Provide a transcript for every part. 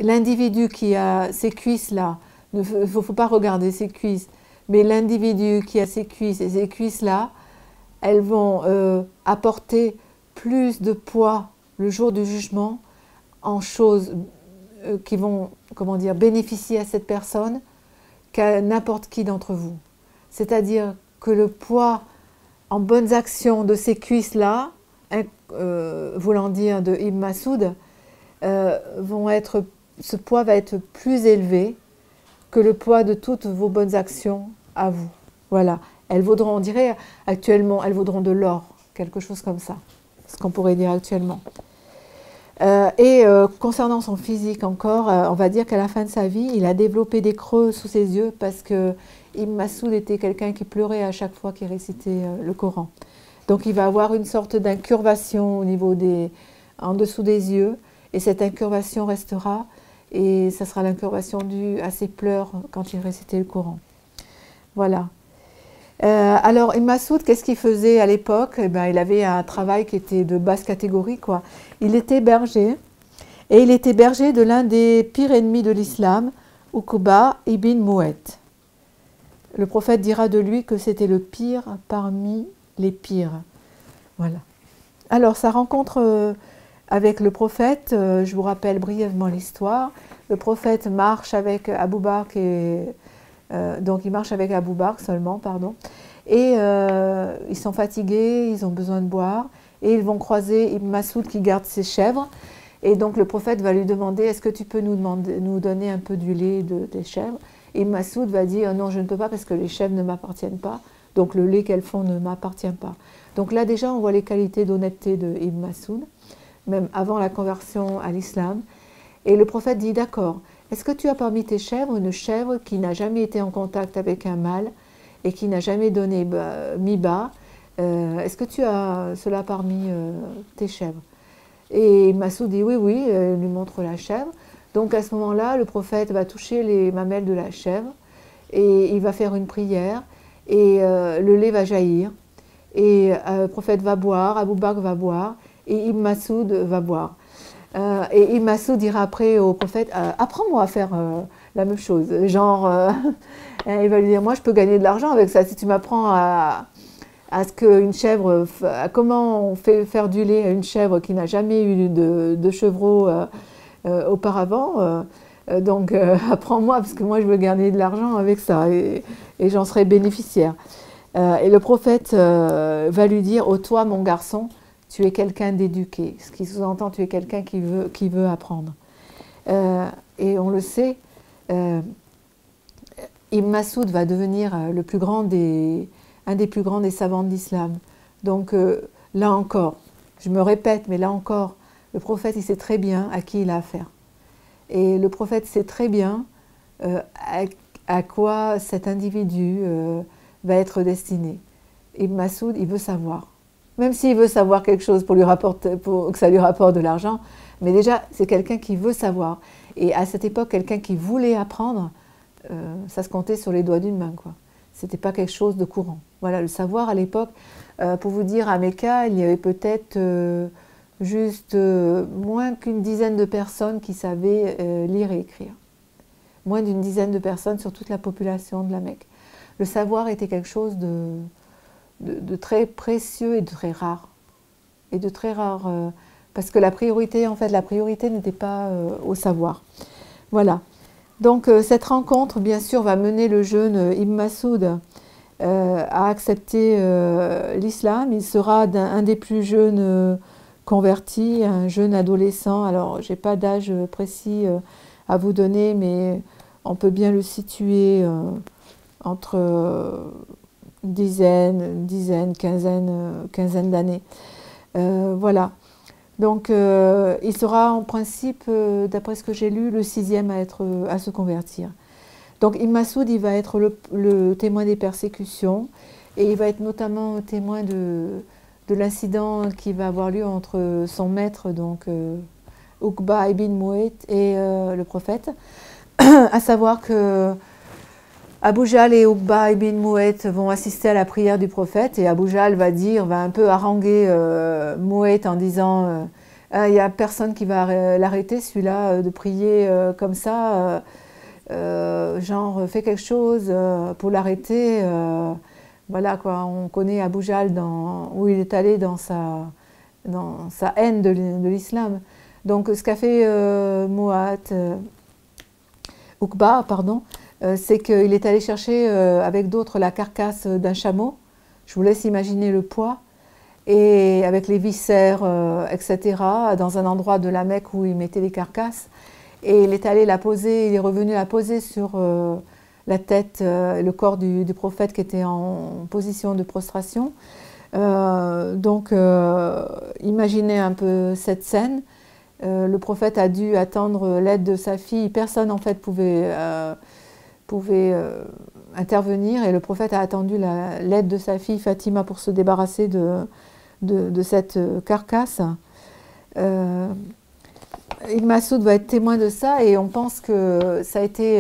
l'individu qui a ses cuisses là, il ne faut pas regarder ses cuisses, mais l'individu qui a ses cuisses et ces cuisses là, elles vont apporter plus de poids le jour du jugement en choses qui vont, comment dire, bénéficier à cette personne qu'à n'importe qui d'entre vous. C'est-à-dire que le poids en bonnes actions de ces cuisses-là, voulant dire de Ibn Masoud, ce poids va être plus élevé que le poids de toutes vos bonnes actions à vous. Voilà. Elles vaudront, on dirait actuellement, elles vaudront de l'or, quelque chose comme ça, ce qu'on pourrait dire actuellement. Concernant son physique encore, on va dire qu'à la fin de sa vie, il a développé des creux sous ses yeux parce que Ibn Masoud était quelqu'un qui pleurait à chaque fois qu'il récitait le Coran. Donc il va avoir une sorte d'incurvation en dessous des yeux, et cette incurvation restera, et ça sera l'incurvation due à ses pleurs quand il récitait le Coran. Voilà. Alors Ibn Masoud, qu'est-ce qu'il faisait à l'époque? Eh ben, il avait un travail qui était de basse catégorie, quoi. Il était berger, et il était berger de l'un des pires ennemis de l'islam, Uqba ibn Mu'ayt. Le prophète dira de lui que c'était le pire parmi les pires. Voilà. Alors sa rencontre avec le prophète, je vous rappelle brièvement l'histoire. Le prophète marche avec Abu Bakr donc il marche avec Abu Bakr seulement, pardon. Et ils sont fatigués, ils ont besoin de boire, et ils vont croiser Ibn Masoud qui garde ses chèvres. Et donc le prophète va lui demander, est-ce que tu peux nous donner un peu du lait des chèvres? Et Ibn Masoud va dire, non, je ne peux pas parce que les chèvres ne m'appartiennent pas, donc le lait qu'elles font ne m'appartient pas. Donc là déjà on voit les qualités d'honnêteté de Ibn Masoud, même avant la conversion à l'islam. Et le prophète dit, d'accord, est-ce que tu as parmi tes chèvres une chèvre qui n'a jamais été en contact avec un mâle et qui n'a jamais donné mis bas? Est-ce que tu as cela parmi tes chèvres? Et Massoud dit oui, oui, il lui montre la chèvre. Donc à ce moment-là, le prophète va toucher les mamelles de la chèvre et il va faire une prière et le lait va jaillir. Et le prophète va boire, Abu Bakr va boire et Ibn Masoud va boire. Et Ibn Masoud dira après au prophète, apprends-moi à faire la même chose. Genre, il va lui dire, moi je peux gagner de l'argent avec ça, si tu m'apprends à ce qu'une chèvre, comment on fait faire du lait à une chèvre qui n'a jamais eu de chevreau auparavant. Donc apprends-moi, parce que moi je veux gagner de l'argent avec ça, et j'en serai bénéficiaire. Et le prophète va lui dire, oh toi mon garçon, tu es quelqu'un d'éduqué, ce qui sous-entend tu es quelqu'un qui veut apprendre. Et on le sait, Ibn Masoud va devenir un des plus grands des savants de l'islam. Donc là encore, je me répète, mais là encore, le prophète il sait très bien à qui il a affaire. Et le prophète sait très bien à quoi cet individu va être destiné. Ibn Masoud, il veut savoir. Même s'il veut savoir quelque chose pour que ça lui rapporte de l'argent, mais déjà, c'est quelqu'un qui veut savoir. Et à cette époque, quelqu'un qui voulait apprendre, ça se comptait sur les doigts d'une main, quoi. C'était pas quelque chose de courant. Voilà, le savoir à l'époque, pour vous dire, à Mecca, il y avait peut-être juste moins qu'une dizaine de personnes qui savaient lire et écrire. Moins d'une dizaine de personnes sur toute la population de la Mecque. Le savoir était quelque chose de très précieux et de très rare. Et de très rare, parce que la priorité n'était pas au savoir. Voilà. Donc cette rencontre, bien sûr, va mener le jeune Ibn Masoud à accepter l'islam. Il sera un des plus jeunes convertis, un jeune adolescent. Alors, je n'ai pas d'âge précis à vous donner, mais on peut bien le situer entre quinzaine d'années. Voilà. Donc, il sera en principe, d'après ce que j'ai lu, le 6e à se convertir. Donc, Ibn Masoud, il va être le témoin des persécutions et il va être notamment témoin de l'incident qui va avoir lieu entre son maître, donc Uqba ibn Mu'ayt, et le prophète, à savoir que Abu Jahl et Uqba ibn Mu'ayt vont assister à la prière du prophète et Abu Jahl va un peu haranguer Mu'ayt en disant Il n'y a personne qui va l'arrêter, celui-là, de prier comme ça, genre fais quelque chose pour l'arrêter. Voilà quoi, on connaît Abu Jahl où il est allé dans sa haine de l'islam. Donc ce qu'a fait Uqba, pardon, c'est qu'il est allé chercher avec d'autres la carcasse d'un chameau. Je vous laisse imaginer le poids. Et avec les viscères, etc., dans un endroit de la Mecque où il mettait les carcasses. Et il est allé la poser, il est revenu la poser sur la tête, le corps du prophète qui était en position de prostration. Donc, imaginez un peu cette scène. Le prophète a dû attendre l'aide de sa fille. Personne, en fait, pouvait intervenir. Et le prophète a attendu l'aide de sa fille Fatima pour se débarrasser de cette carcasse. Ibn Mas'ud va être témoin de ça et on pense que ça a été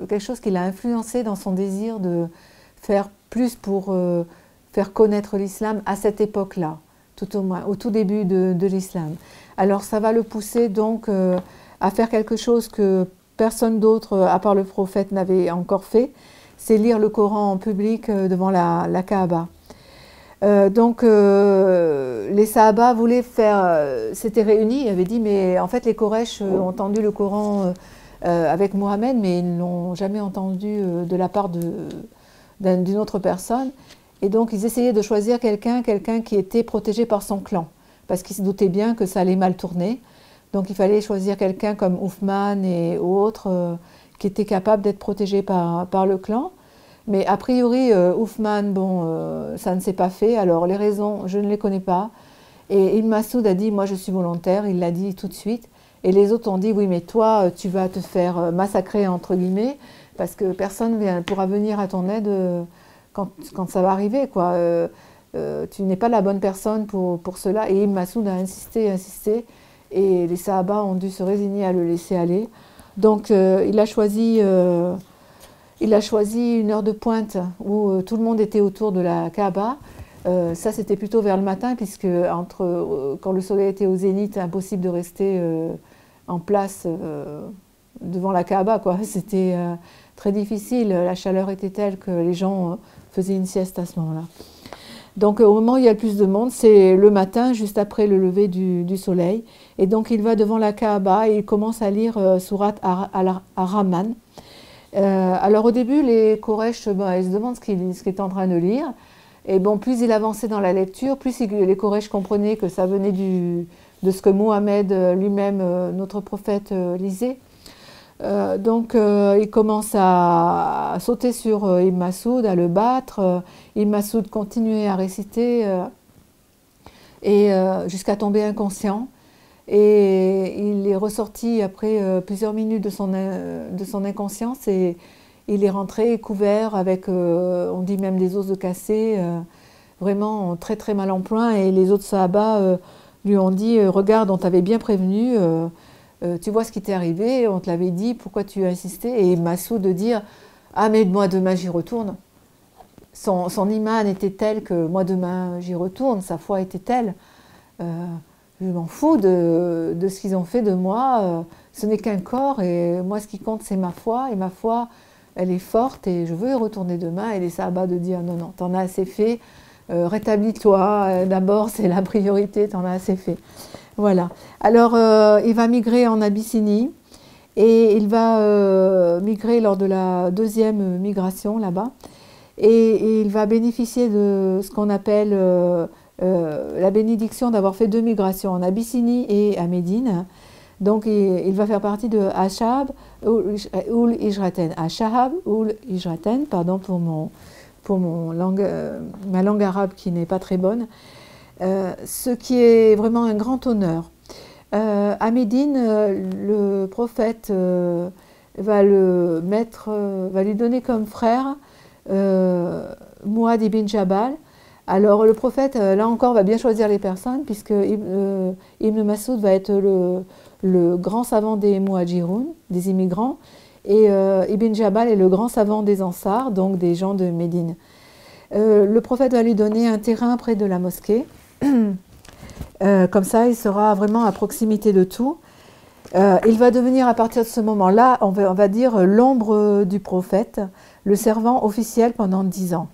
quelque chose qui l'a influencé dans son désir de faire plus pour faire connaître l'islam à cette époque-là, tout au moins, au tout début de l'islam. Alors ça va le pousser donc à faire quelque chose que personne d'autre, à part le prophète, n'avait encore fait, c'est lire le Coran en public devant la Kaaba. Donc les Sahaba voulaient s'étaient réunis, ils avaient dit mais en fait les Quraysh ont entendu le Coran avec Mohammed mais ils ne l'ont jamais entendu de la part d'une autre personne et donc ils essayaient de choisir quelqu'un qui était protégé par son clan parce qu'ils se doutaient bien que ça allait mal tourner, donc il fallait choisir quelqu'un comme Uthman et autres qui étaient capables d'être protégés par le clan. Mais a priori, Uthman, bon, ça ne s'est pas fait. Alors les raisons, je ne les connais pas. Et Ibn Mas'ud a dit, moi je suis volontaire, il l'a dit tout de suite. Et les autres ont dit, oui mais toi, tu vas te faire massacrer entre guillemets, parce que personne ne pourra venir à ton aide quand ça va arriver, quoi. Tu n'es pas la bonne personne pour cela. Et Ibn Mas'ud a insisté, et les Sahaba ont dû se résigner à le laisser aller. Donc il a choisi une heure de pointe où tout le monde était autour de la Kaaba. Ça, c'était plutôt vers le matin, puisque quand le soleil était au zénith, impossible de rester en place devant la Kaaba, quoi. C'était très difficile. La chaleur était telle que les gens faisaient une sieste à ce moment-là. Donc, au moment où il y a le plus de monde, c'est le matin, juste après le lever du soleil. Et donc, il va devant la Kaaba et il commence à lire Surat Ar-Rahman. Alors au début, les Quraysh, ils se demandent ce qu'il est en train de lire. Et bon, plus il avançait dans la lecture, plus les Quraysh comprenaient que ça venait de ce que Mohammed lui-même, notre prophète, lisait. Donc il commence à sauter sur Ibn Mas'ud, à le battre. Ibn Mas'ud continuait à réciter jusqu'à tomber inconscient. Et il est ressorti après plusieurs minutes de son inconscience et il est rentré couvert avec, on dit même des os de cassé, vraiment très très mal en point. Et les autres Sahaba lui ont dit regarde, on t'avait bien prévenu, tu vois ce qui t'est arrivé, on te l'avait dit, pourquoi tu as insisté? Et Mas'ud de dire ah mais moi demain j'y retourne. Son iman était tel que moi demain j'y retourne, sa foi était telle. Je m'en fous de ce qu'ils ont fait de moi, ce n'est qu'un corps et moi ce qui compte c'est ma foi et ma foi elle est forte et je veux y retourner demain. Et les Sahaba de dire non, t'en as assez fait, rétablis-toi, d'abord c'est la priorité, t'en as assez fait. Voilà. Alors il va migrer en Abyssinie et il va migrer lors de la deuxième migration là-bas et il va bénéficier de ce qu'on appelle la bénédiction d'avoir fait 2 migrations en Abyssinie et à Médine. Donc il va faire partie de Ashab Ul Hijraten. Ashab Ul Hijraten, pardon pour ma langue arabe qui n'est pas très bonne. Ce qui est vraiment un grand honneur. À Médine, le prophète va lui donner comme frère Muad ibn Jabal. Alors le prophète, là encore, va bien choisir les personnes, puisque Ibn Mas'ud va être le grand savant des Muhajiroun, des immigrants, et Ibn Jabal est le grand savant des Ansar, donc des gens de Médine. Le prophète va lui donner un terrain près de la mosquée, Comme ça, il sera vraiment à proximité de tout. Il va devenir à partir de ce moment-là, on va dire, l'ombre du prophète, le servant officiel pendant 10 ans.